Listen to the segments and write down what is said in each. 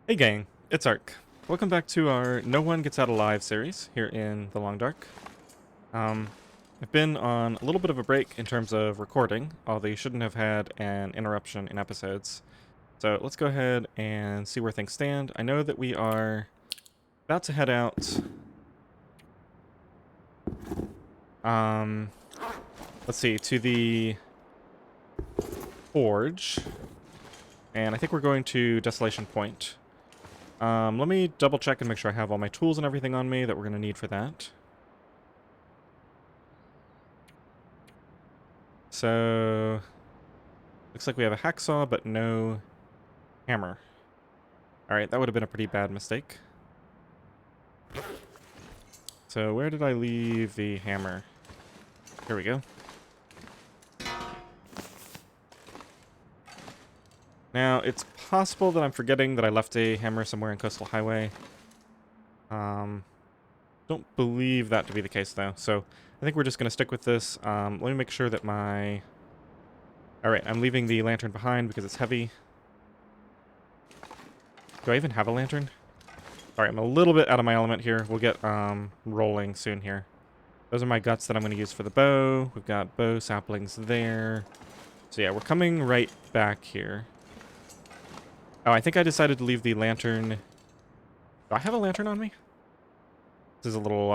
Hey gang, it's Ark. Welcome back to our No One Gets Out Alive series here in the Long Dark. Um, I've been on a little bit of a break in terms of recording, although you shouldn't have had an interruption in episodes. So let's go ahead and see where things stand. I know that we are about to head out. Um, let's see, to the Forge. And I think we're going to Desolation Point. Let me double check and make sure I have all my tools and everything on me that we're going to need for that. So, looks like we have a hacksaw, but no hammer. Alright, that would have been a pretty bad mistake. So, where did I leave the hammer? Here we go. Now, it's possible that I'm forgetting that I left a hammer somewhere in Coastal Highway. Don't believe that to be the case, though. So, I think we're just going to stick with this. Let me make sure that my... Alright, I'm leaving the lantern behind because it's heavy. Do I even have a lantern? Alright, I'm a little bit out of my element here. We'll get rolling soon here. Those are my guts that I'm going to use for the bow. We've got bow saplings there. So yeah, we're coming right back here. Oh, I think I decided to leave the lantern... Do I have a lantern on me? This is a little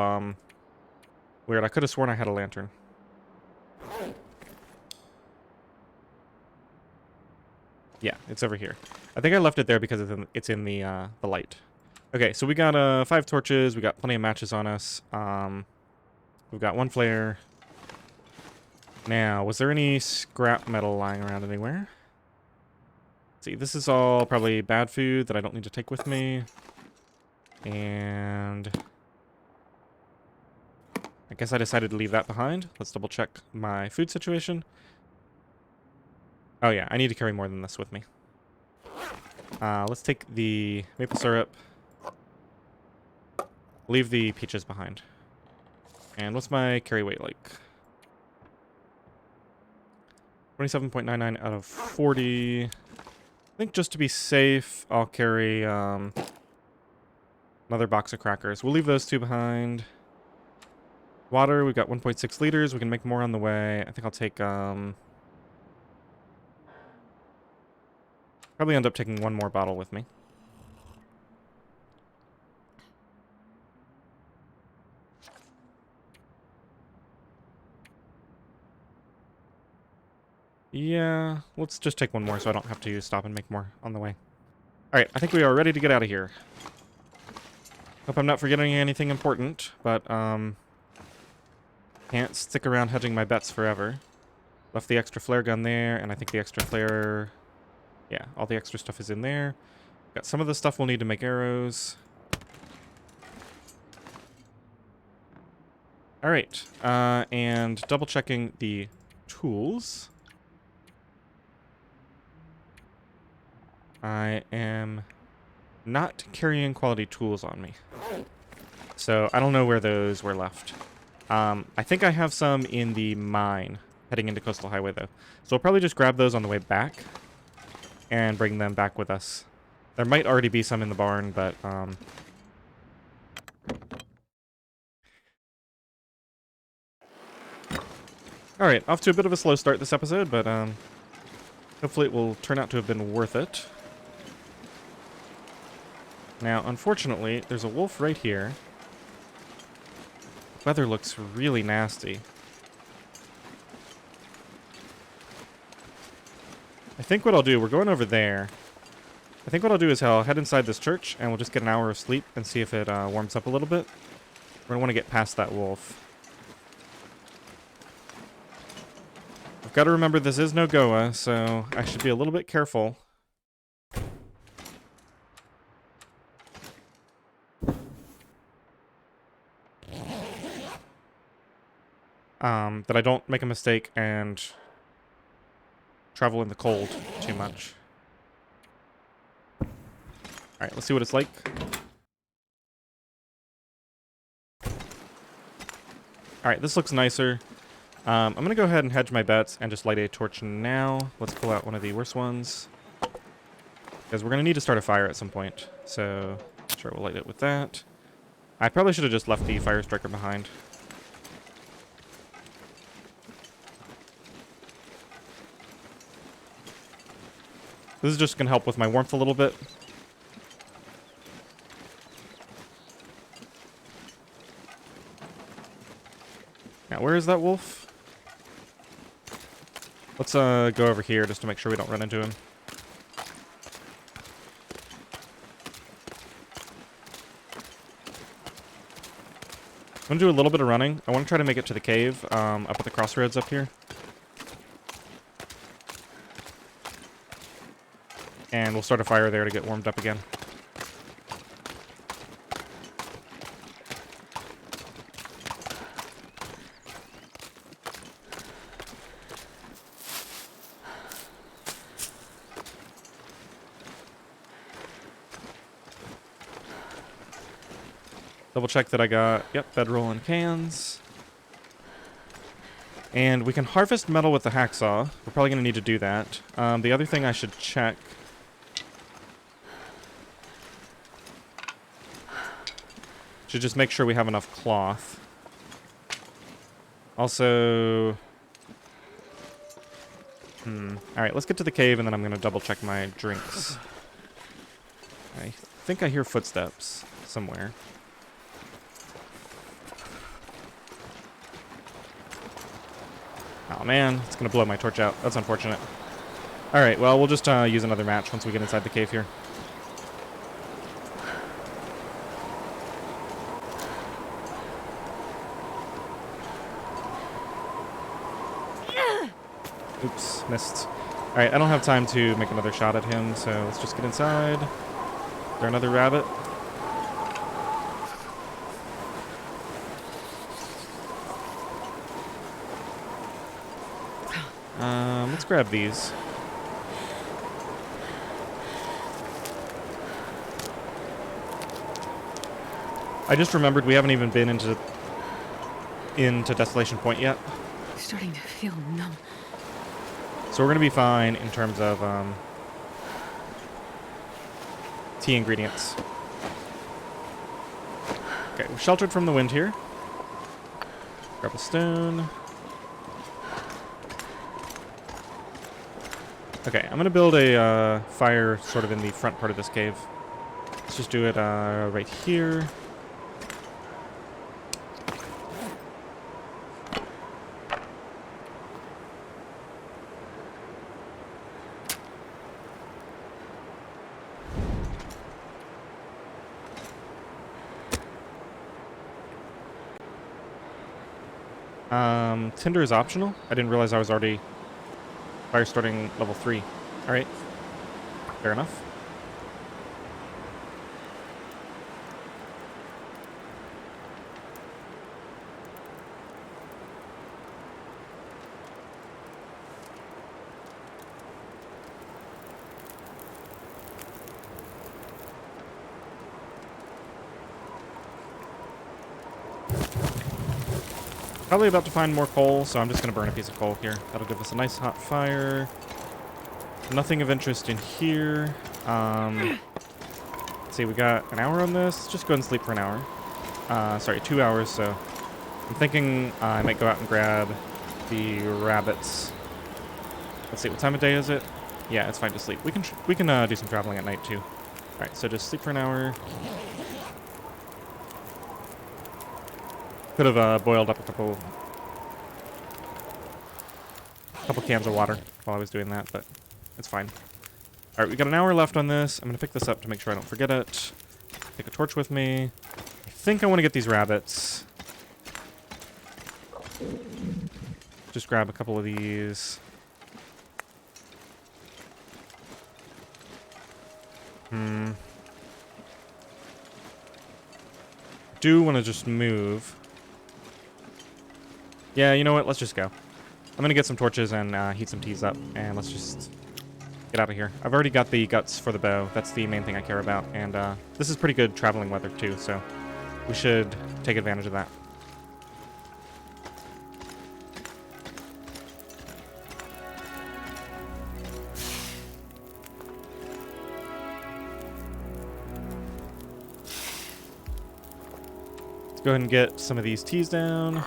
weird. I could have sworn I had a lantern. Yeah, it's over here. I think I left it there because it's in the light. Okay, so we got 5 torches. We got plenty of matches on us. We've got 1 flare. Now, was there any scrap metal lying around anywhere? Let's see, this is all probably bad food that I don't need to take with me. And I guess I decided to leave that behind. Let's double check my food situation. Oh yeah, I need to carry more than this with me. Let's take the maple syrup. Leave the peaches behind. And what's my carry weight like? 27.99 out of 40. I think just to be safe, I'll carry another box of crackers. We'll leave those 2 behind. Water, we've got 1.6 liters. We can make more on the way. I think I'll take... Probably end up taking 1 more bottle with me. Yeah, let's just take 1 more so I don't have to stop and make more on the way. Alright, I think we are ready to get out of here. Hope I'm not forgetting anything important, but, can't stick around hedging my bets forever. Left the extra flare gun there, and I think the extra flare... Yeah, all the extra stuff is in there. Got some of the stuff we'll need to make arrows. Alright, and double checking the tools. I am not carrying quality tools on me. So I don't know where those were left. I think I have some in the mine heading into Coastal Highway, though. So we'll probably just grab those on the way back and bring them back with us. There might already be some in the barn, but... Alright, off to a bit of a slow start this episode, but hopefully it will turn out to have been worth it. Now, unfortunately, there's a wolf right here. The weather looks really nasty. I think what I'll do, we're going over there. I think what I'll do is I'll head inside this church, and we'll just get an hour of sleep and see if it warms up a little bit. We're going to want to get past that wolf. I've got to remember this is NOGOA, so I should be a little bit careful. That I don't make a mistake and travel in the cold too much. Alright, let's see what it's like. Alright, this looks nicer. I'm going to go ahead and hedge my bets and just light a torch now. Let's pull out one of the worst ones. Because we're going to need to start a fire at some point. So, sure, we'll light it with that. I probably should have just left the fire striker behind. This is just going to help with my warmth a little bit. Now, where is that wolf? Let's go over here just to make sure we don't run into him. I'm going to do a little bit of running. I want to try to make it to the cave up at the crossroads up here. And we'll start a fire there to get warmed up again. Double check that I got, yep, bedroll and cans. And we can harvest metal with the hacksaw. We're probably going to need to do that. The other thing I should check... should just make sure we have enough cloth. Also... Alright, let's get to the cave and then I'm going to double check my drinks. I think I hear footsteps somewhere. Oh man, it's gonna blow my torch out. That's unfortunate. Alright, well, we'll just use another match once we get inside the cave here. Oops, missed. Alright, I don't have time to make another shot at him, so let's just get inside. Is there another rabbit? Let's grab these. I just remembered we haven't even been into Desolation Point yet. Starting to feel numb. So we're gonna be fine in terms of tea ingredients. Okay, we're sheltered from the wind here. Grab a stone. Okay, I'm gonna build a fire sort of in the front part of this cave. Let's just do it right here. Tinder is optional. I didn't realize I was already fire starting level 3. Alright. Fair enough. Probably about to find more coal, so I'm just going to burn a piece of coal here. That'll give us a nice hot fire. Nothing of interest in here. Let's see, we got an hour on this. Let's just go ahead and sleep for an hour. Sorry, 2 hours, so I'm thinking I might go out and grab the rabbits. Let's see, what time of day is it? Yeah, it's fine to sleep. We can do some traveling at night, too. All right, so just sleep for an hour. Could have boiled up a couple cans of water while I was doing that, but it's fine. All right, we got an hour left on this. I'm going to pick this up to make sure I don't forget it. Take a torch with me. I think I want to get these rabbits. Just grab a couple of these. Do want to just move. Yeah, you know what? Let's just go. I'm going to get some torches and heat some teas up, and let's just get out of here. I've already got the guts for the bow. That's the main thing I care about, and this is pretty good traveling weather, too, so we should take advantage of that. Let's go ahead and get some of these teas down.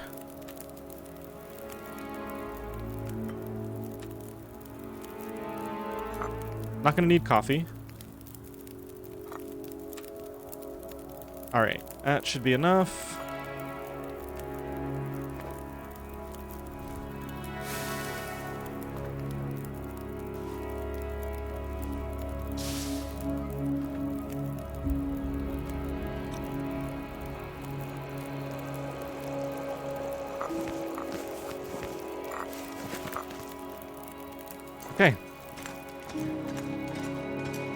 Not gonna need coffee. Alright, that should be enough. Okay.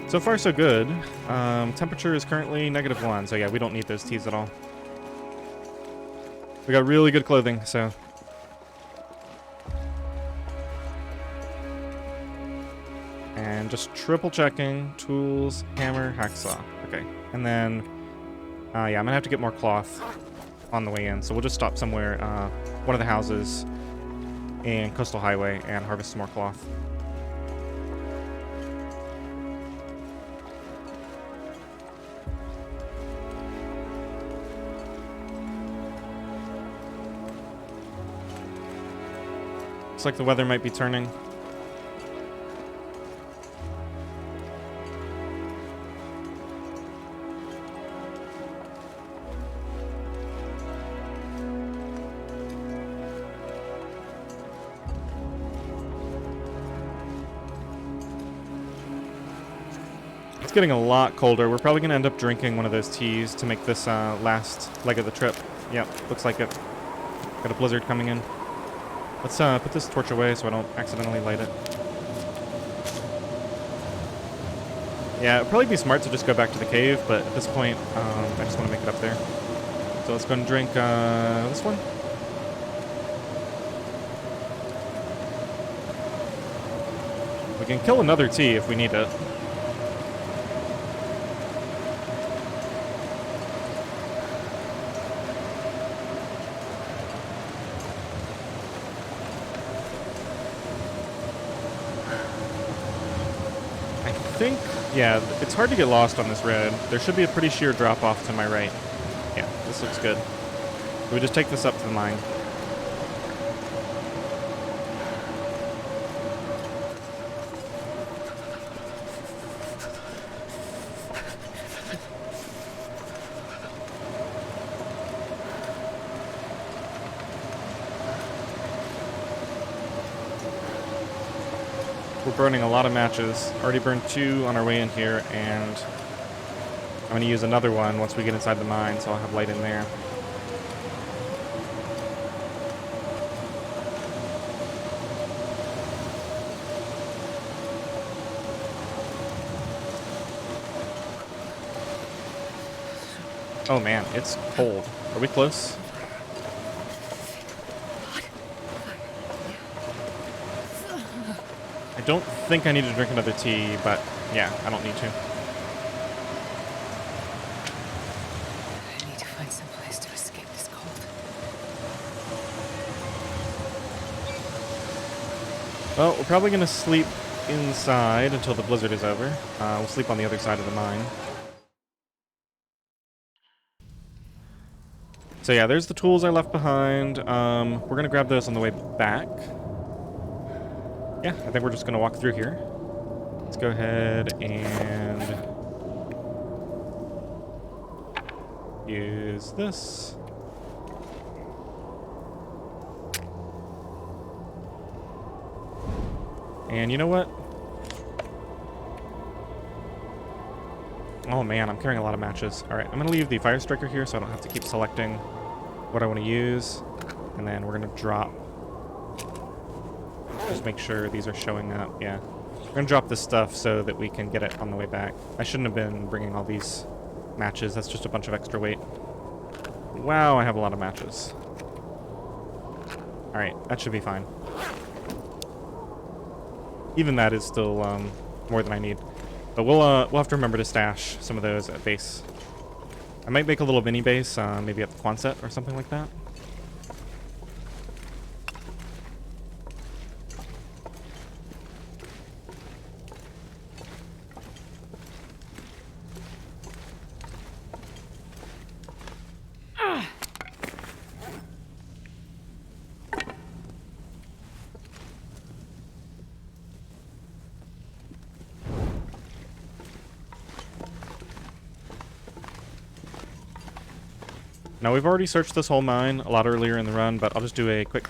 So far, so good. Temperature is currently -1, so yeah, we don't need those teas at all. We got really good clothing, so... And just triple checking. Tools, hammer, hacksaw. Okay. And then... yeah, I'm gonna have to get more cloth on the way in, so we'll just stop somewhere, one of the houses in Coastal Highway and harvest some more cloth. Looks like the weather might be turning. It's getting a lot colder. We're probably going to end up drinking one of those teas to make this last leg of the trip. Yep, looks like it. Got a blizzard coming in. Let's put this torch away so I don't accidentally light it. Yeah, it'd probably be smart to just go back to the cave, but at this point, I just want to make it up there. So let's go and drink this one. We can kill another tea if we need it. I think, yeah, it's hard to get lost on this road. There should be a pretty sheer drop off to my right. Yeah, this looks good. We just take this up to the mine. We're burning a lot of matches. Already burned 2 on our way in here, and I'm going to use another one once we get inside the mine, so I'll have light in there. Oh man, it's cold. Are we close? I don't think I need to drink another tea, but yeah, I don't need to. I need to find some place to escape this cold. Well, we're probably going to sleep inside until the blizzard is over. We'll sleep on the other side of the mine. So yeah, there's the tools I left behind. We're going to grab those on the way back. Yeah, I think we're just going to walk through here. Let's go ahead and use this. And you know what? Oh man, I'm carrying a lot of matches. Alright, I'm going to leave the fire striker here so I don't have to keep selecting what I want to use. And then we're going to drop... Just make sure these are showing up. Yeah. We're going to drop this stuff so that we can get it on the way back. I shouldn't have been bringing all these matches. That's just a bunch of extra weight. Wow, I have a lot of matches. Alright, that should be fine. Even that is still more than I need. But we'll have to remember to stash some of those at base. I might make a little mini base, maybe at the Quonset or something like that. Now, we've already searched this whole mine a lot earlier in the run, but I'll just do a quick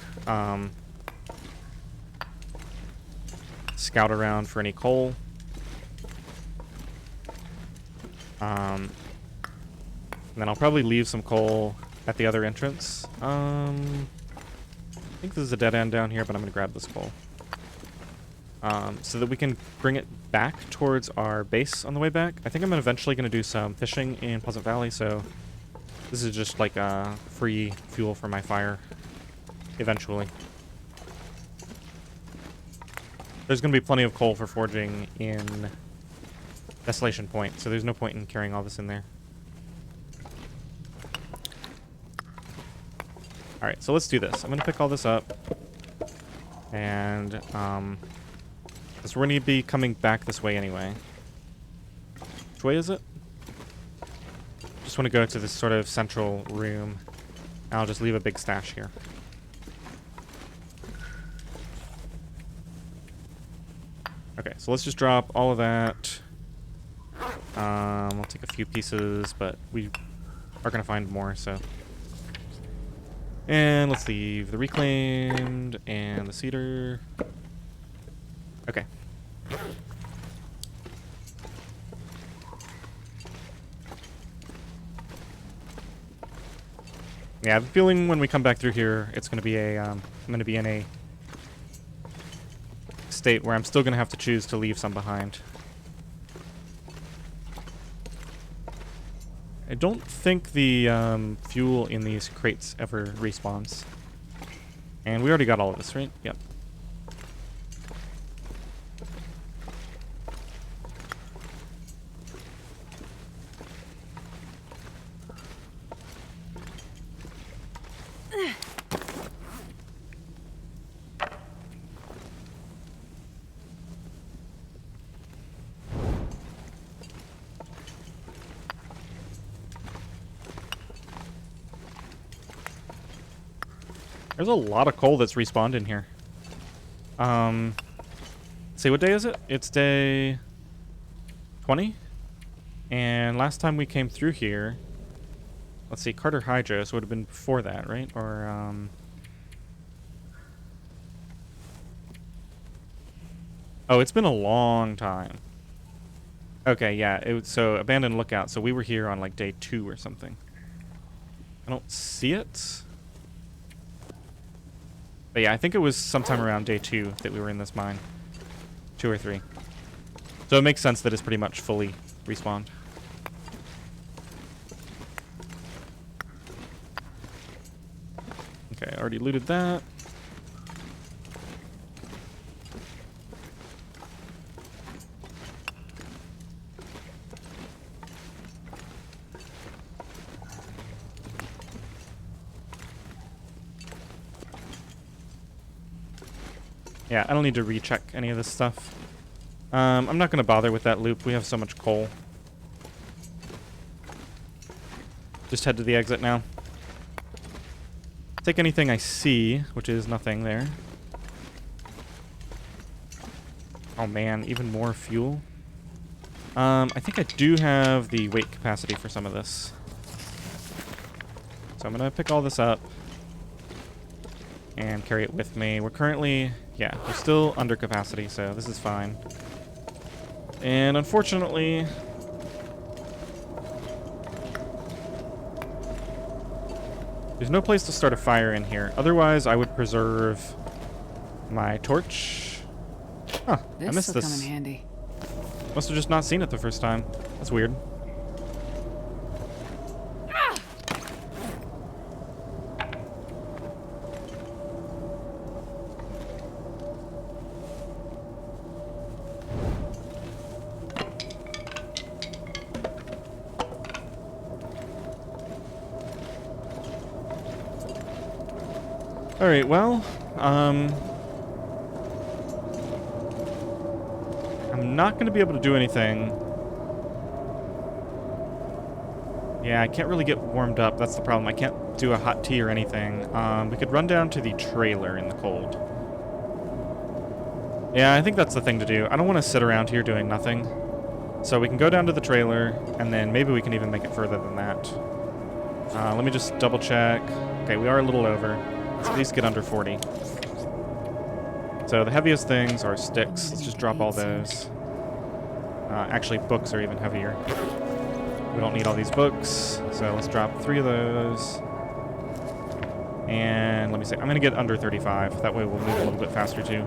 scout around for any coal. And then I'll probably leave some coal at the other entrance. I think this is a dead end down here, but I'm going to grab this coal. So that we can bring it back towards our base on the way back. I think I'm eventually going to do some fishing in Pleasant Valley, so this is just like free fuel for my fire eventually. There's going to be plenty of coal for forging in Desolation Point, so there's no point in carrying all this in there. Alright, so let's do this. I'm going to pick all this up. And, because we're going to be coming back this way anyway. Which way is it? Just want to go to this sort of central room. And I'll just leave a big stash here. Okay, so let's just drop all of that. We'll take a few pieces, but we are going to find more, so. And let's leave the reclaimed and the cedar. Okay. Yeah, I have a feeling when we come back through here, it's going to be a, I'm going to be in a state where I'm still going to have to choose to leave some behind. I don't think the fuel in these crates ever respawns. And we already got all of this, right? Yep. There's a lot of coal that's respawned in here. See, what day is it? It's day 20? And last time we came through here, let's see, Carter Hydro, so it would have been before that, right? Or, oh, it's been a long time. Okay, yeah, so Abandoned Lookout, so we were here on, like, day 2 or something. I don't see it. But yeah, I think it was sometime around day 2 that we were in this mine. 2 or 3. So it makes sense that it's pretty much fully respawned. Okay, I already looted that. Yeah, I don't need to recheck any of this stuff. I'm not going to bother with that loop. We have so much coal. Just head to the exit now. Take anything I see, which is nothing there. Oh man, even more fuel. I think I do have the weight capacity for some of this. So I'm going to pick all this up and carry it with me. We're currently, yeah, we're still under capacity, so this is fine. And unfortunately, there's no place to start a fire in here. Otherwise, I would preserve my torch. Huh, I missed this. Come in handy. Must have just not seen it the first time. That's weird. Alright, well, I'm not going to be able to do anything. Yeah, I can't really get warmed up. That's the problem. I can't do a hot tea or anything. We could run down to the trailer in the cold. Yeah, I think that's the thing to do. I don't want to sit around here doing nothing. So we can go down to the trailer, and then maybe we can even make it further than that. Let me just double check. Okay, we are a little over. Let's at least get under 40. So the heaviest things are sticks. Let's just drop all those. Actually, books are even heavier. We don't need all these books, so let's drop 3 of those. And let me see. I'm going to get under 35. That way we'll move a little bit faster, too.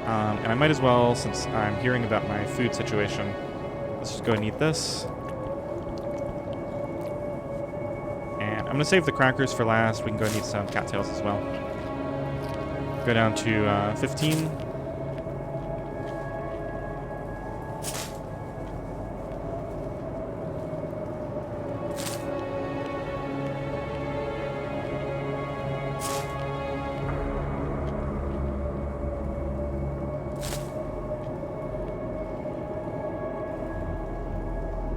And I might as well, since I'm hearing about my food situation, let's just go and eat this. And I'm going to save the crackers for last. We can go and eat some cattails as well. Go down to 15.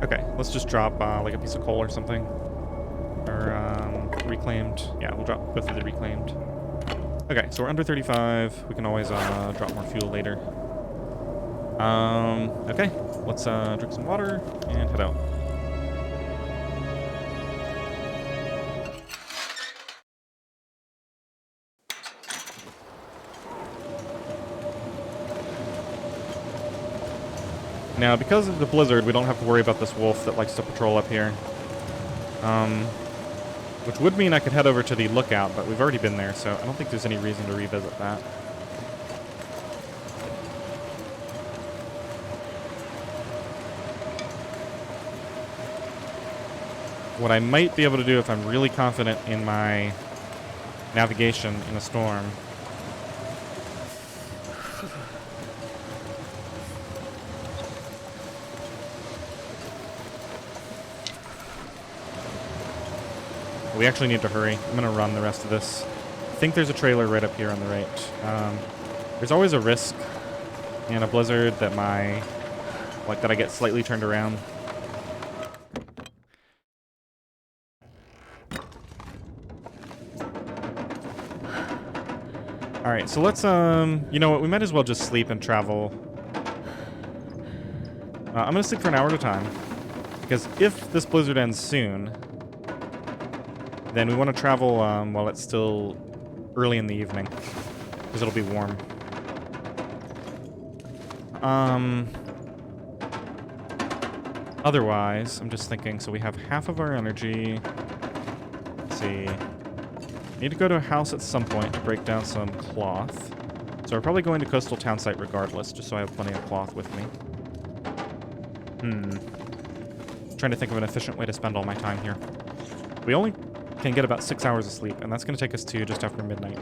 Okay, let's just drop like a piece of coal or something. Or reclaimed. Yeah, we'll drop both of the reclaimed. Okay, so we're under 35. We can always drop more fuel later. Okay, let's drink some water and head out. Now, because of the blizzard, we don't have to worry about this wolf that likes to patrol up here. Which would mean I could head over to the lookout, but we've already been there, so I don't think there's any reason to revisit that. What I might be able to do if I'm really confident in my navigation in a storm we actually need to hurry. I'm going to run the rest of this. I think there's a trailer right up here on the right. There's always a risk in a blizzard that that I get slightly turned around. Alright, so let's, you know what, we might as well just sleep and travel. I'm going to sleep for an hour at a time. Because if this blizzard ends soon, then we want to travel while it's still early in the evening, because it'll be warm. Otherwise, I'm just thinking, so we have half of our energy. Let's see. Need to go to a house at some point to break down some cloth. So we're probably going to coastal town site regardless, just so I have plenty of cloth with me. Trying to think of an efficient way to spend all my time here. We only can get about 6 hours of sleep, and that's going to take us to just after midnight.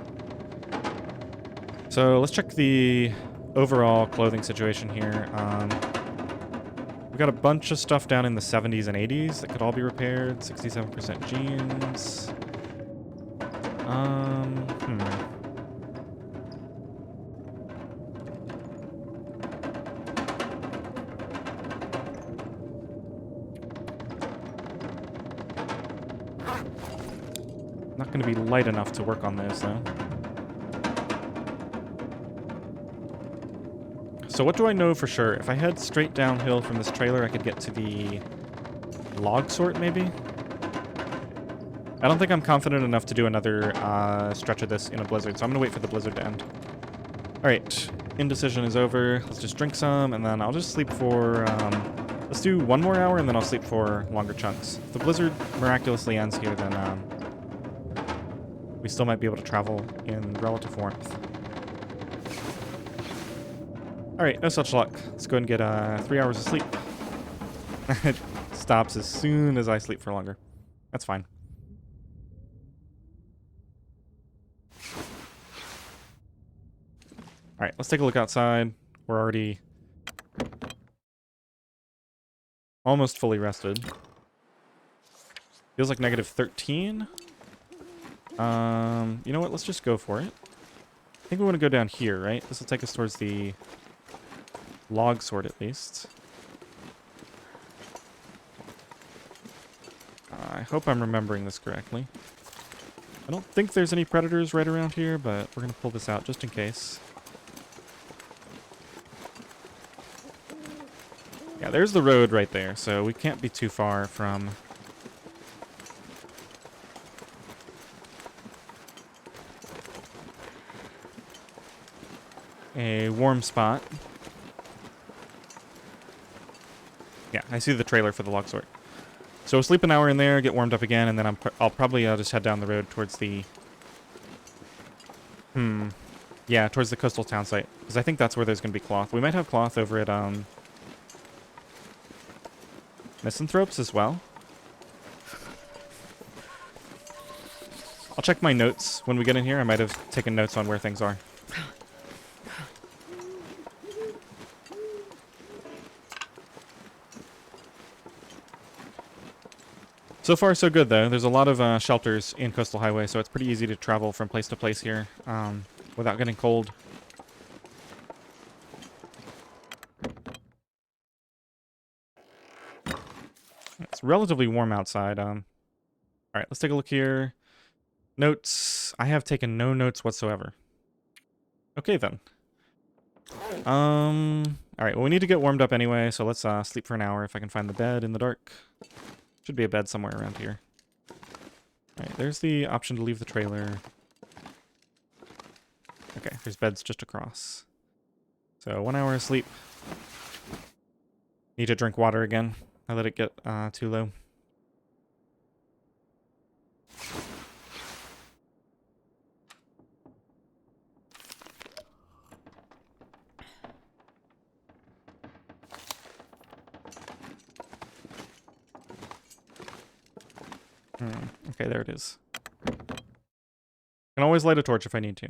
So let's check the overall clothing situation here. We've got a bunch of stuff down in the 70s and 80s that could all be repaired. 67% jeans. Not going to be light enough to work on those, though. So what do I know for sure? If I head straight downhill from this trailer, I could get to the log sort, maybe? I don't think I'm confident enough to do another stretch of this in a blizzard, so I'm going to wait for the blizzard to end. Alright, indecision is over. Let's just drink some, and then I'll just sleep for... let's do 1 more hour, and then I'll sleep for longer chunks. If the blizzard miraculously ends here, then we still might be able to travel in relative warmth. Alright, no such luck. Let's go ahead and get 3 hours of sleep. It stops as soon as I sleep for longer. That's fine. Alright, let's take a look outside. We're already almost fully rested. Feels like negative 13. You know what? Let's just go for it. I think we want to go down here, right? This will take us towards the log sort, at least. I hope I'm remembering this correctly. I don't think there's any predators right around here, but we're going to pull this out just in case. Yeah, there's the road right there, so we can't be too far from a warm spot. Yeah, I see the trailer for the log sort. So we'll sleep an hour in there, get warmed up again, and then I'll probably just head down the road towards the... Yeah, towards the coastal town site. Because I think that's where there's going to be cloth. We might have cloth over at, Misanthropes as well. I'll check my notes when we get in here. I might have taken notes on where things are. So far, so good, though. There's a lot of shelters in Coastal Highway, so it's pretty easy to travel from place to place here without getting cold. It's relatively warm outside. All right, let's take a look here. Notes. I have taken no notes whatsoever. Okay, then. All right, well, we need to get warmed up anyway, so let's sleep for an hour if I can find the bed in the dark. Should be a bed somewhere around here. Alright, there's the option to leave the trailer. Okay, there's beds just across. So 1 hour of sleep. Need to drink water again. I let it get too low. Okay, there it is. Can always light a torch if I need to.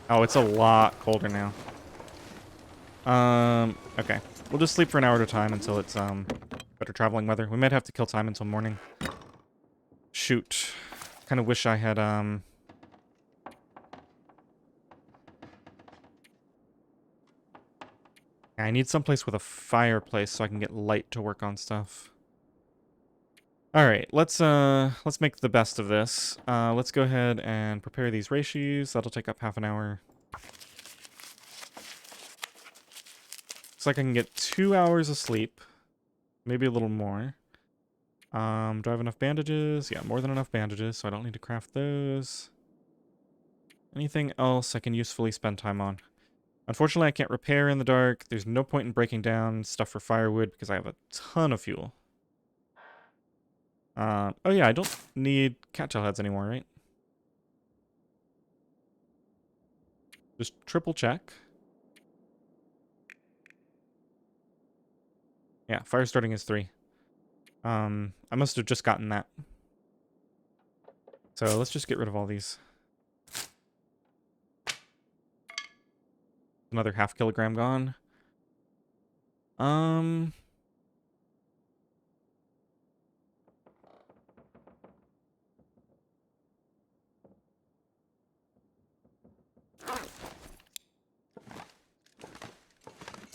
Oh, it's a lot colder now. Okay. We'll just sleep for an hour at a time until it's better traveling weather. We might have to kill time until morning. Shoot. Kind of wish I had I need someplace with a fireplace so I can get light to work on stuff. Alright, let's make the best of this. Let's go ahead and prepare these ratios. That'll take up half an hour. Looks like I can get 2 hours of sleep. Maybe a little more. Do I have enough bandages? Yeah, more than enough bandages, so I don't need to craft those. Anything else I can usefully spend time on? Unfortunately, I can't repair in the dark. There's no point in breaking down stuff for firewood because I have a ton of fuel. Oh yeah, I don't need cattail heads anymore, right? Just triple check. Yeah, fire starting is 3. I must have just gotten that. So let's just get rid of all these. Another ½ kilogram gone.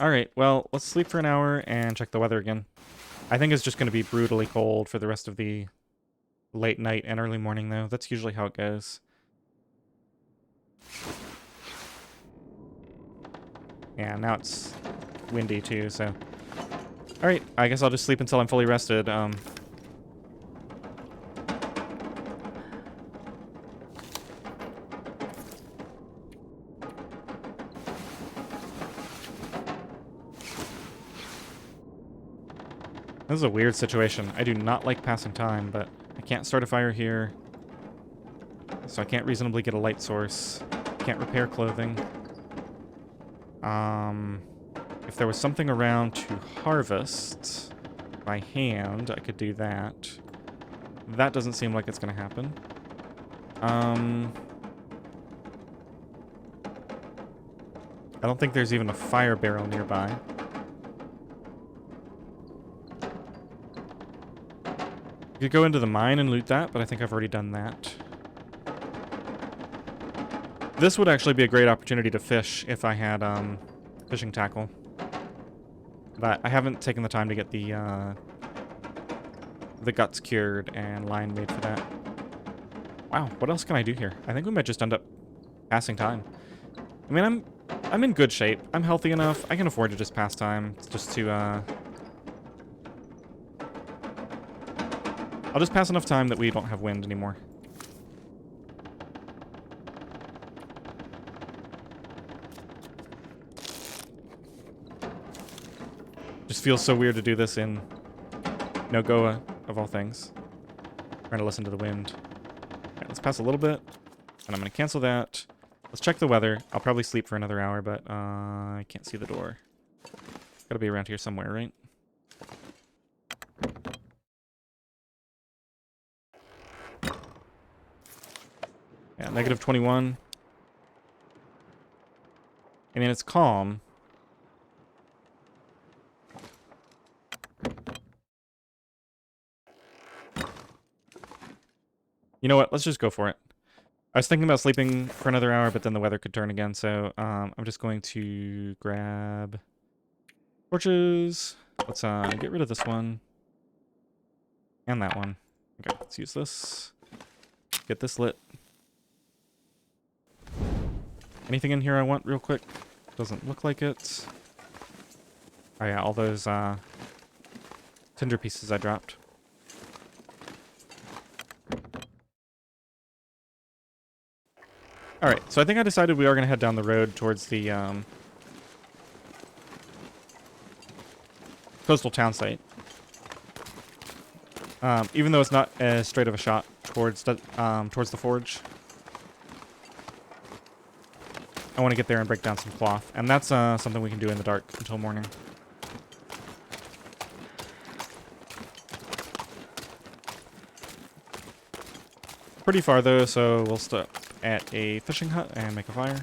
Alright, well, let's sleep for an hour and check the weather again. I think it's just going to be brutally cold for the rest of the late night and early morning, though. That's usually how it goes. Yeah, now it's windy, too, so... Alright, I guess I'll just sleep until I'm fully rested. This is a weird situation. I do not like passing time, but I can't start a fire here. So I can't reasonably get a light source. Can't repair clothing. If there was something around to harvest by hand, I could do that. That doesn't seem like it's going to happen. I don't think there's even a fire barrel nearby. You could go into the mine and loot that, but I think I've already done that. This would actually be a great opportunity to fish if I had fishing tackle. But I haven't taken the time to get the guts cured and line made for that. Wow, what else can I do here? I think we might just end up passing time. I mean, I'm in good shape. I'm healthy enough. I can afford to just pass time, just to I'll just pass enough time that we don't have wind anymore. Just feels so weird to do this in NOGOA, of all things. Trying to listen to the wind. Okay, let's pass a little bit. And I'm going to cancel that. Let's check the weather. I'll probably sleep for another hour, but I can't see the door. Gotta be around here somewhere, right? Yeah, negative 21. I mean, it's calm. You know what? Let's just go for it. I was thinking about sleeping for another hour, but then the weather could turn again, so I'm just going to grab torches. Let's get rid of this one. And that one. Okay, let's use this. Get this lit. Anything in here I want real quick? Doesn't look like it. Oh yeah, all those tinder pieces I dropped. Alright, so I think I decided we are going to head down the road towards the coastal town site. Even though it's not as straight of a shot towards the forge. I want to get there and break down some cloth. And that's something we can do in the dark until morning. Pretty far though, so we'll stop at a fishing hut and make a fire.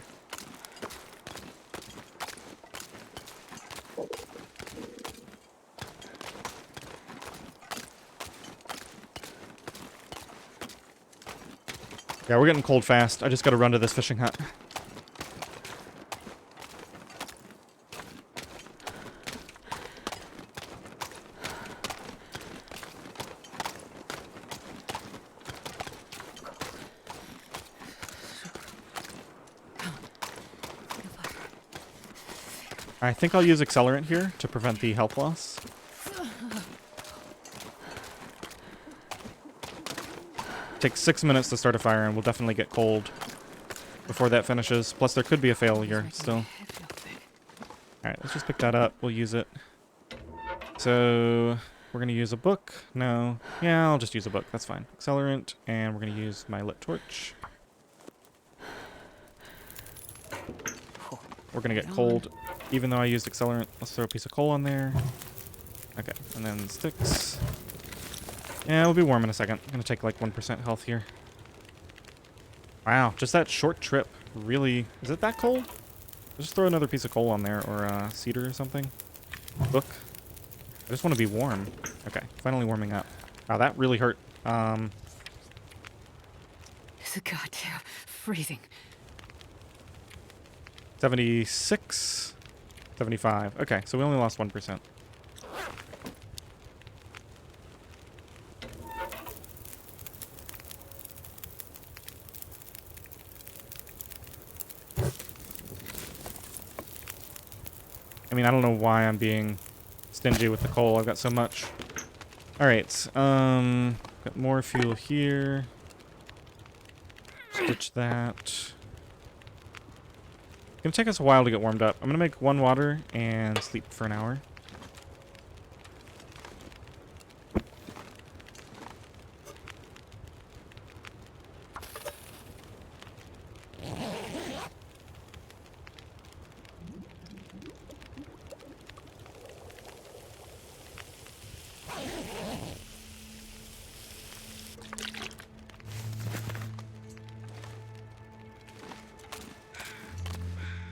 Yeah, we're getting cold fast. I just gotta run to this fishing hut. I think I'll use accelerant here to prevent the health loss. Takes 6 minutes to start a fire, and we'll definitely get cold before that finishes. Plus, there could be a failure still. Alright, let's just pick that up. We'll use it. So, we're going to use a book. No. Yeah, I'll just use a book. That's fine. Accelerant, and we're going to use my lit torch. We're going to get cold, even though I used accelerant. Let's throw a piece of coal on there. Okay, and then sticks. Yeah, we'll be warm in a second. I'm going to take like 1% health here. Wow, just that short trip. Really? Is it that cold? Just throw another piece of coal on there, or cedar or something. Book. I just want to be warm. Okay, finally warming up. Wow, that really hurt. It's a goddamn freezing. 76. 75. Okay, so we only lost 1%. I mean, I don't know why I'm being stingy with the coal. I've got so much. Alright, got more fuel here. Stitch that. It's gonna take us a while to get warmed up. I'm gonna make 1 water and sleep for an hour.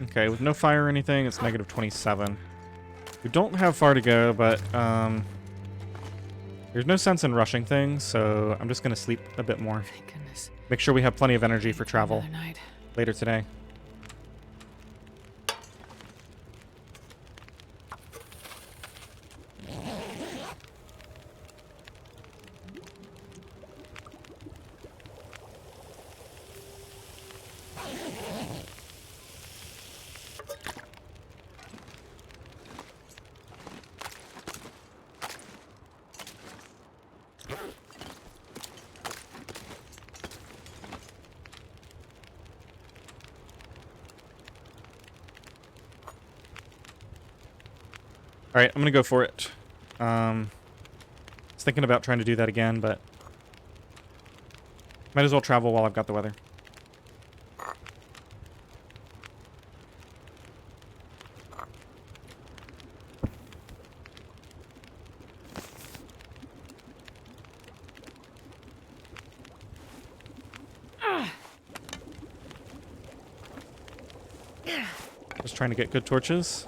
Okay, with no fire or anything, it's negative 27. We don't have far to go, but there's no sense in rushing things, so I'm just going to sleep a bit more. Thank goodness. Make sure we have plenty of energy for travel Another night. later today. Alright, I'm gonna go for it. I was thinking about trying to do that again, but might as well travel while I've got the weather. Just trying to get good torches.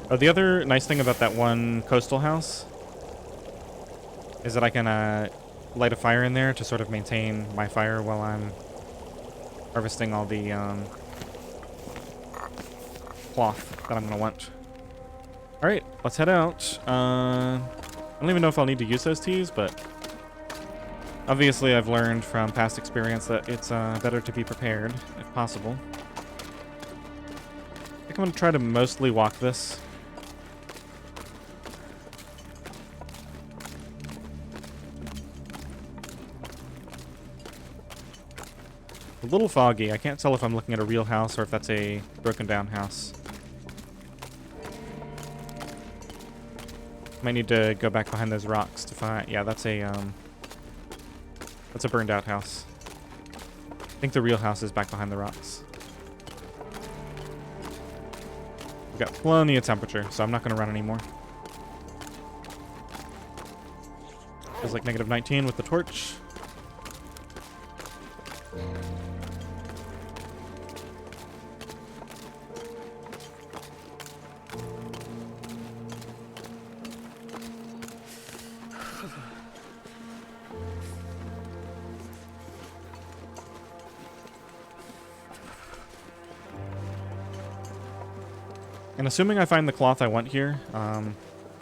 Oh, the other nice thing about that one coastal house is that I can light a fire in there to sort of maintain my fire while I'm harvesting all the cloth that I'm going to want. Alright, let's head out. I don't even know if I'll need to use those teas, but obviously I've learned from past experience that it's better to be prepared, if possible. I think I'm going to try to mostly walk this. A little foggy. I can't tell if I'm looking at a real house or if that's a broken down house. Might need to go back behind those rocks to find... Yeah, that's a burned out house. I think the real house is back behind the rocks. We've got plenty of temperature, so I'm not going to run anymore. Feels like negative 19 with the torch. And assuming I find the cloth I want here,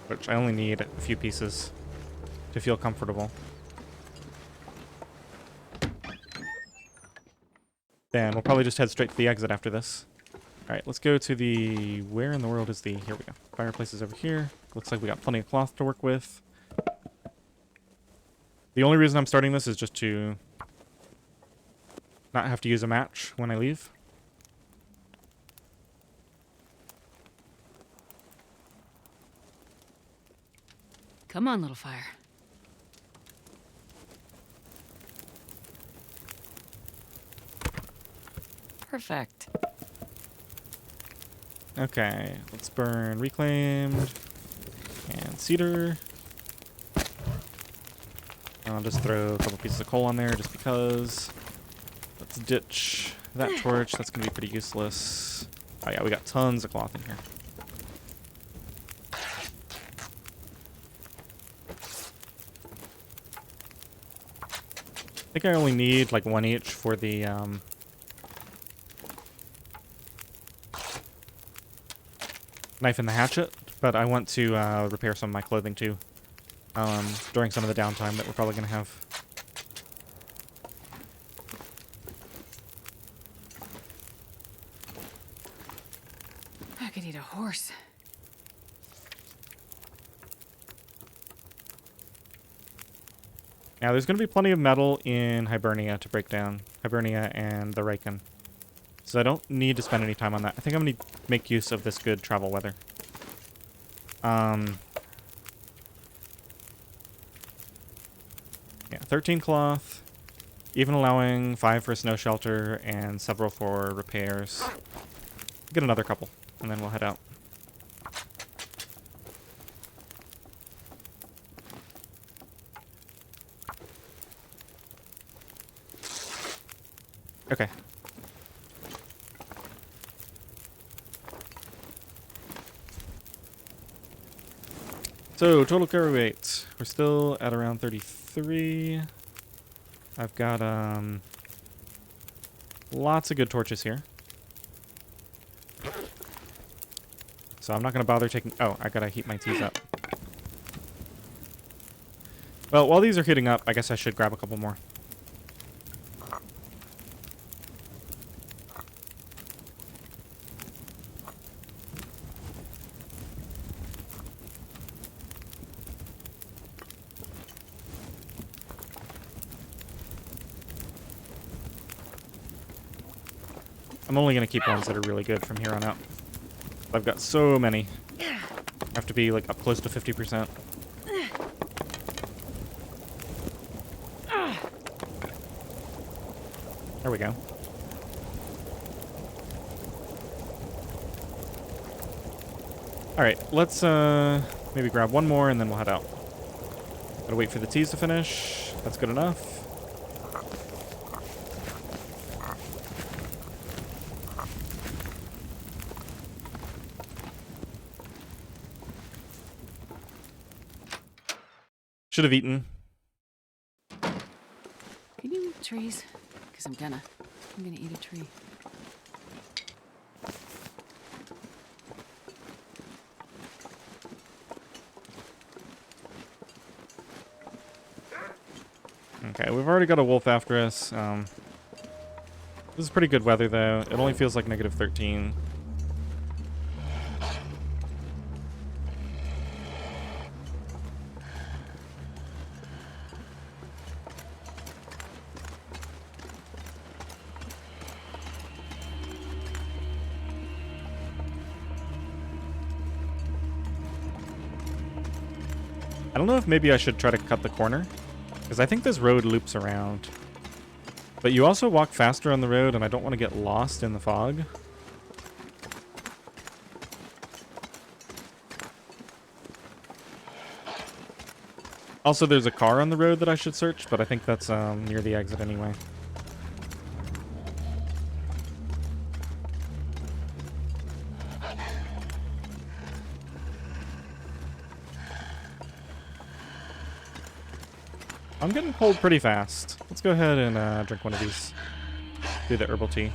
which I only need a few pieces to feel comfortable, then we'll probably just head straight to the exit after this. Alright, let's go to the... Where in the world is the... Here we go. Fireplace is over here. Looks like we got plenty of cloth to work with. The only reason I'm starting this is just to not have to use a match when I leave. Come on, little fire. Perfect. Okay, let's burn reclaimed and cedar. I'll just throw a couple pieces of coal on there just because. Let's ditch that torch. That's going to be pretty useless. Oh yeah, we got tons of cloth in here. I think I only need like one each for the knife and the hatchet, but I want to repair some of my clothing too during some of the downtime that we're probably going to have. I could eat a horse. Now, there's going to be plenty of metal in Hibernia to break down. Hibernia and the Riken. So I don't need to spend any time on that. I think I'm going to make use of this good travel weather. Yeah, 13 cloth. Even allowing 5 for snow shelter and several for repairs. Get another couple, and then we'll head out. Okay. So, total carry weight. We're still at around 33. I've got, lots of good torches here. So I'm not going to bother taking... Oh, I got to heat my teas up. Well, while these are heating up, I guess I should grab a couple more. I'm only going to keep ones that are really good from here on out. I've got so many. I have to be like up close to 50%. There we go. Alright, let's maybe grab one more and then we'll head out. Gotta wait for the teas to finish. That's good enough. Should have eaten. Can you eat trees? Because I'm gonna eat a tree. Okay, we've already got a wolf after us. This is pretty good weather, though. It only feels like negative 13. I don't know if maybe I should try to cut the corner, because I think this road loops around. But you also walk faster on the road, and I don't want to get lost in the fog. Also, there's a car on the road that I should search, but I think that's near the exit anyway. I'm getting cold pretty fast. Let's go ahead and drink one of these. Do the herbal tea.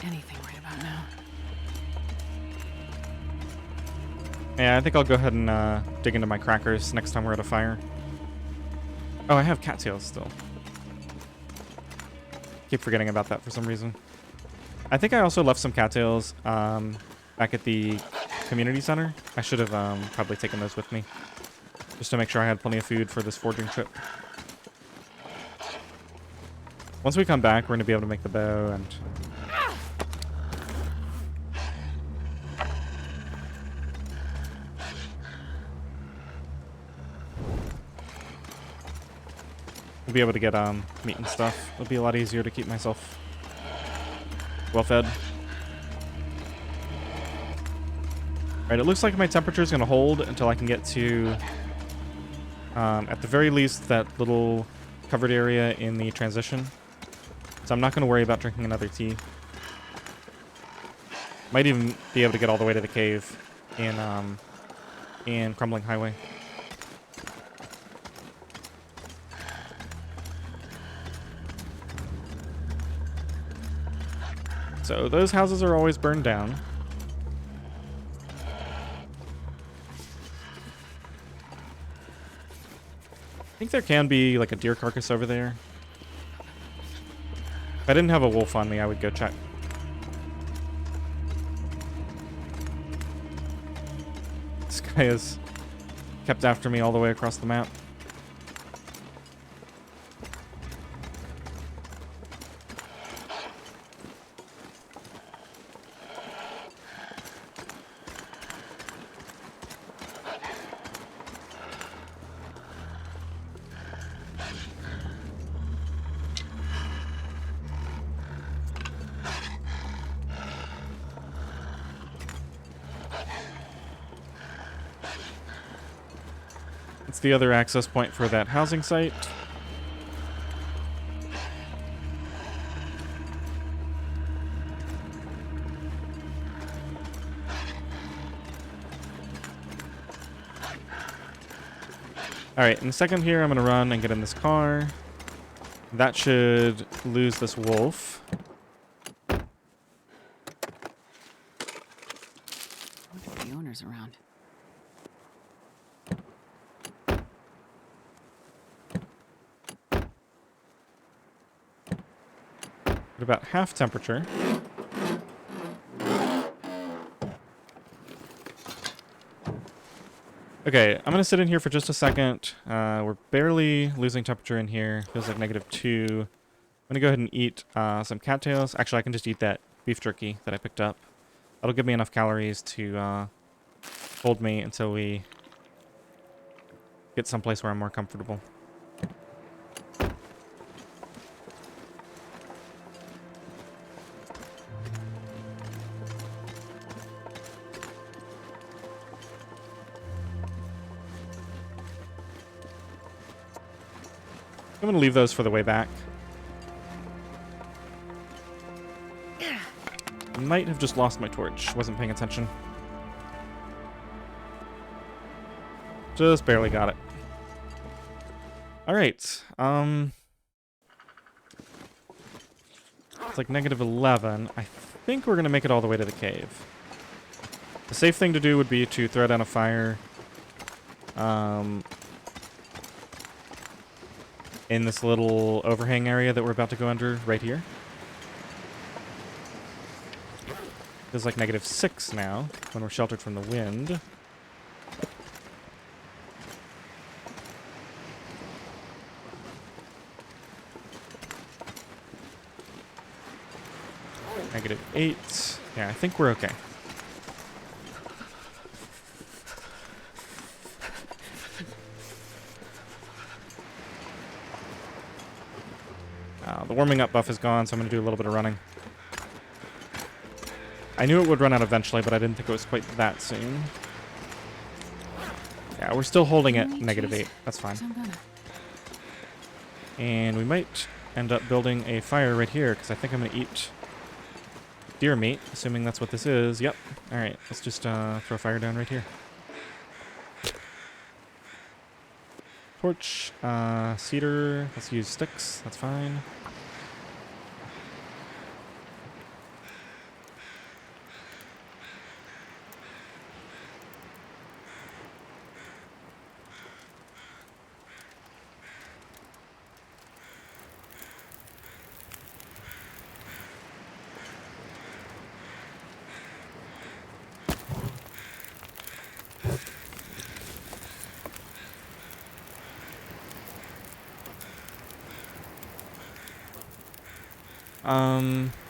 Anything right about now. Yeah, I think I'll go ahead and dig into my crackers next time we're at a fire. Oh, I have cattails still. Keep forgetting about that for some reason. I think I also left some cattails back at the community center. I should have probably taken those with me, just to make sure I had plenty of food for this foraging trip. Once we come back, we're going to be able to make the bow and... we'll be able to get meat and stuff. It'll be a lot easier to keep myself well fed. Alright, it looks like my temperature is going to hold until I can get to, at the very least, that little covered area in the transition. So I'm not going to worry about drinking another tea. Might even be able to get all the way to the cave in Crumbling Highway. So those houses are always burned down. I think there can be like a deer carcass over there. If I didn't have a wolf on me, I would go check. This guy has kept after me all the way across the map. It's the other access point for that housing site. Alright, in a second here, I'm going to run and get in this car. That should lose this wolf. I wonder if the owner's around. At about half temperature. Okay, I'm going to sit in here for just a second. We're barely losing temperature in here. Feels like -2. I'm going to go ahead and eat some cattails. Actually, I can just eat that beef jerky that I picked up. That'll give me enough calories to hold me until we get someplace where I'm more comfortable. I'm going to leave those for the way back. Might have just lost my torch. Wasn't paying attention. Just barely got it. Alright. It's like -11. I think we're going to make it all the way to the cave. The safe thing to do would be to throw down a fire. In this little overhang area that we're about to go under right here. Feels like -6 now when we're sheltered from the wind. -8. Yeah, I think we're okay. The warming up buff is gone, so I'm going to do a little bit of running. I knew it would run out eventually, but I didn't think it was quite that soon. Yeah, we're still holding at -8. That's fine. And we might end up building a fire right here, because I think I'm going to eat deer meat, assuming that's what this is. Yep. Alright, let's just throw fire down right here. Torch, cedar, let's use sticks, that's fine.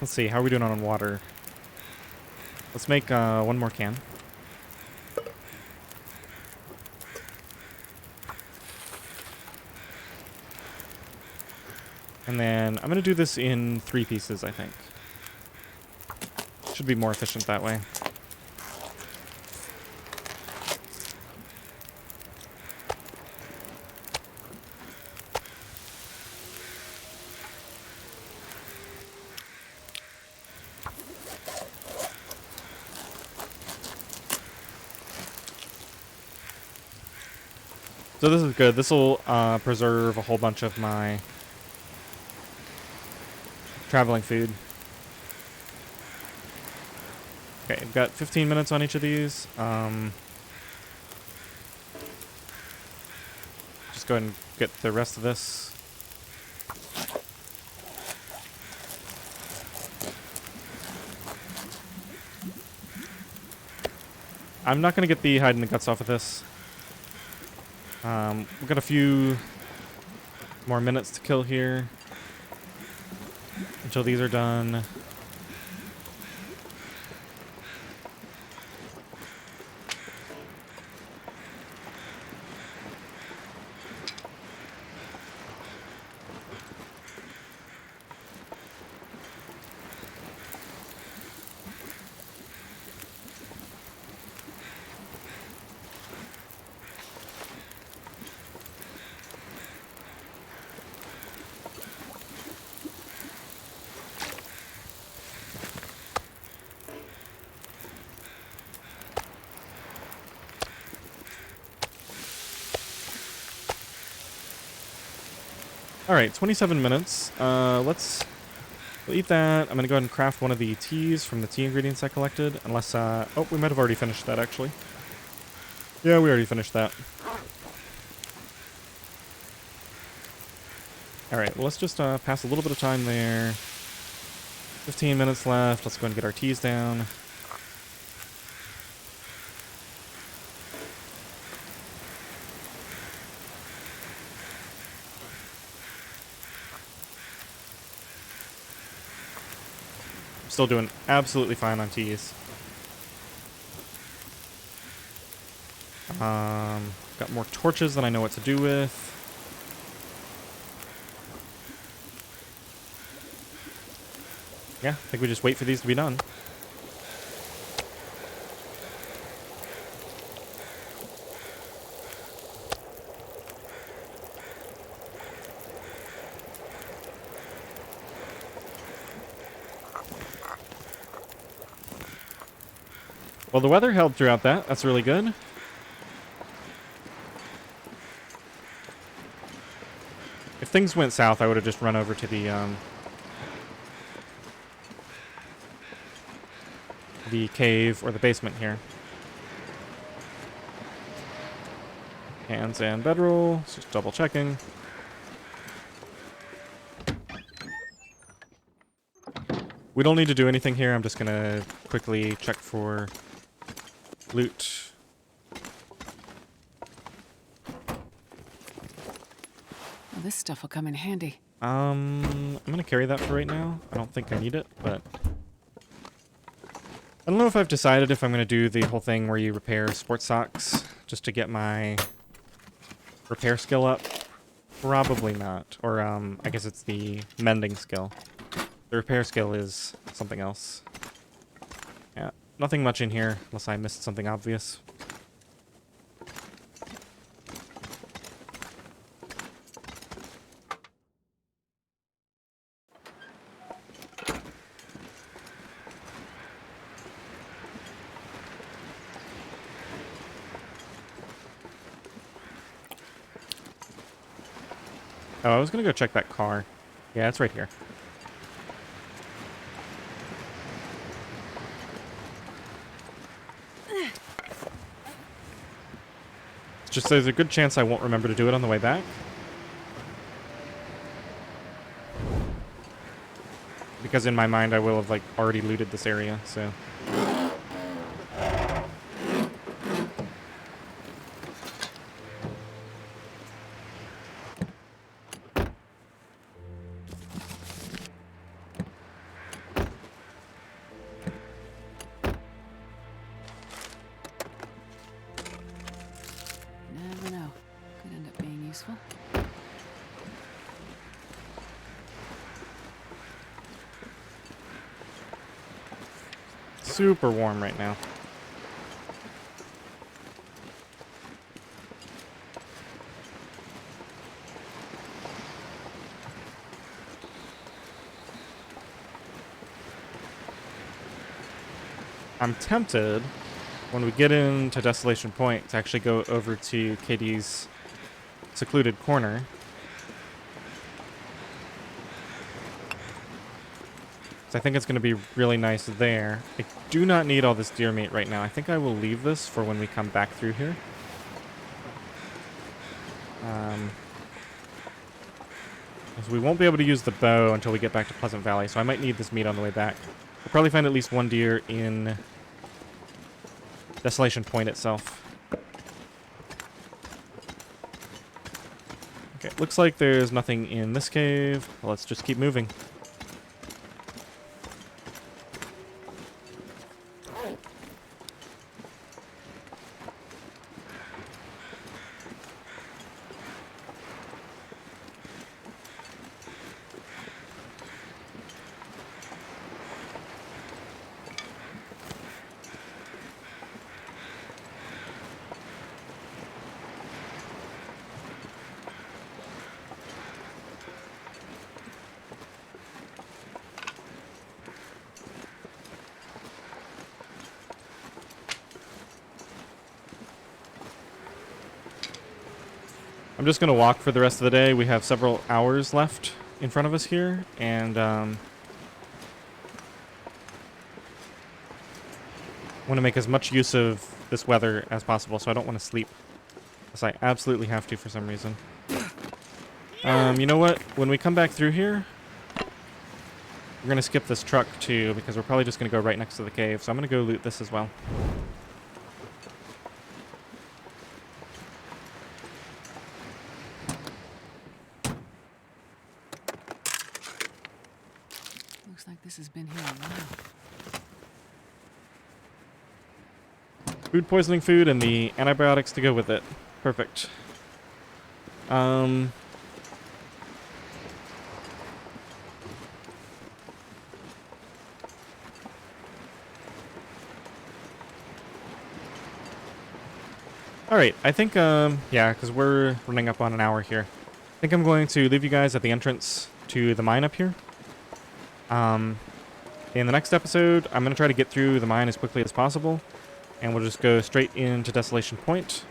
Let's see, how are we doing on water? Let's make one more can. And then I'm going to do this in 3 pieces, I think. Should be more efficient that way. So this is good. This will preserve a whole bunch of my traveling food. Okay, I've got 15 minutes on each of these. Just go ahead and get the rest of this. I'm not going to get the hide and the guts off of this. We've got a few more minutes to kill here until these are done. All right, 27 minutes. We'll eat that. I'm going to go ahead and craft one of the teas from the tea ingredients I collected. Unless, oh, we might have already finished that, actually. Yeah, we already finished that. All right, well, let's just pass a little bit of time there. 15 minutes left. Let's go ahead and get our teas down. Still doing absolutely fine on teas. Got more torches than I know what to do with. Yeah, I think we just wait for these to be done. Well, the weather held throughout that. That's really good. If things went south, I would have just run over to the cave or the basement here. Hands and bedroll. Just double checking. We don't need to do anything here. I'm just gonna quickly check for loot. Well, this stuff will come in handy. I'm gonna carry that for right now. I don't think I need it, but I don't know if I've decided if I'm gonna do the whole thing where you repair sports socks just to get my repair skill up. Probably not. Or I guess it's the mending skill. The repair skill is something else. Yeah, nothing much in here unless I missed something obvious. Oh, I was gonna go check that car. Yeah, it's right here. It's just there's a good chance I won't remember to do it on the way back. Because in my mind I will have like already looted this area, so. Never know. Could end up being useful. Super warm right now. I'm tempted, when we get into Desolation Point, to actually go over to Katie's secluded corner. So I think it's going to be really nice there. I do not need all this deer meat right now. I think I will leave this for when we come back through here. Because we won't be able to use the bow until we get back to Pleasant Valley, so I might need this meat on the way back. We'll probably find at least one deer in Desolation Point itself. Okay, looks like there's nothing in this cave. Well, let's just keep moving. I'm just going to walk for the rest of the day. We have several hours left in front of us here, and want to make as much use of this weather as possible, so I don't want to sleep. Because I absolutely have to for some reason. You know what? When we come back through here, we're going to skip this truck too, because we're probably just going to go right next to the cave. So I'm going to go loot this as well. Looks like this has been here a while. Food poisoning food and the antibiotics to go with it. Perfect. Alright, I think, yeah, because we're running up on an hour here. I think I'm going to leave you guys at the entrance to the mine up here. In the next episode, I'm going to try to get through the mine as quickly as possible. And we'll just go straight into Desolation Point.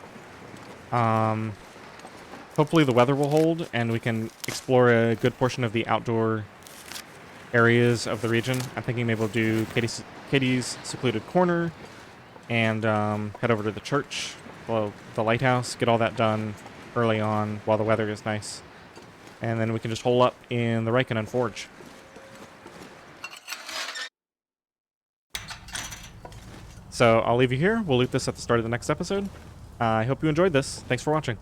Hopefully the weather will hold, and we can explore a good portion of the outdoor areas of the region. I'm thinking maybe we'll do Katie's Secluded Corner, and head over to the church, well, the lighthouse, get all that done early on while the weather is nice. And then we can just hole up in the Raikkonen Forge. So I'll leave you here. We'll loot this at the start of the next episode. I hope you enjoyed this. Thanks for watching.